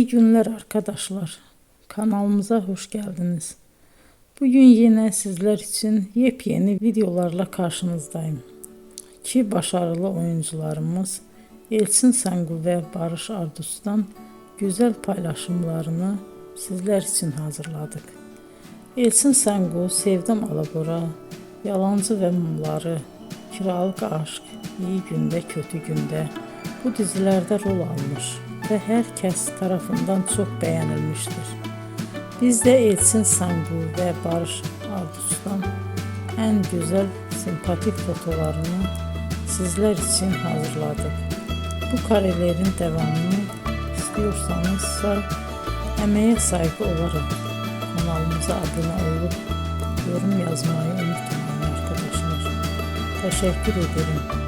İyi günler arkadaşlar. Kanalımıza hoş geldiniz. Bugün yine sizler için yepyeni videolarla karşınızdayım. İki başarılı oyuncularımız Elçin Sangu ve Barış Ardus'tan güzel paylaşımlarını sizler için hazırladık. Elçin Sangu, Sevdim Alabora, Yalancı ve Mumları, Kiralık Aşk, İyi Günde Kötü Günde bu dizilerde rol almış ve herkes tarafından çok beğenilmiştir. Biz de Elçin Sangu ve Barış Ardus'tan en güzel sempatik fotolarını sizler için hazırladık. Bu karelerin devamını istiyorsanızsa emeğe saygı olarak kanalımıza abone olup yorum yazmayı unutmayın arkadaşlar. Teşekkür ederim.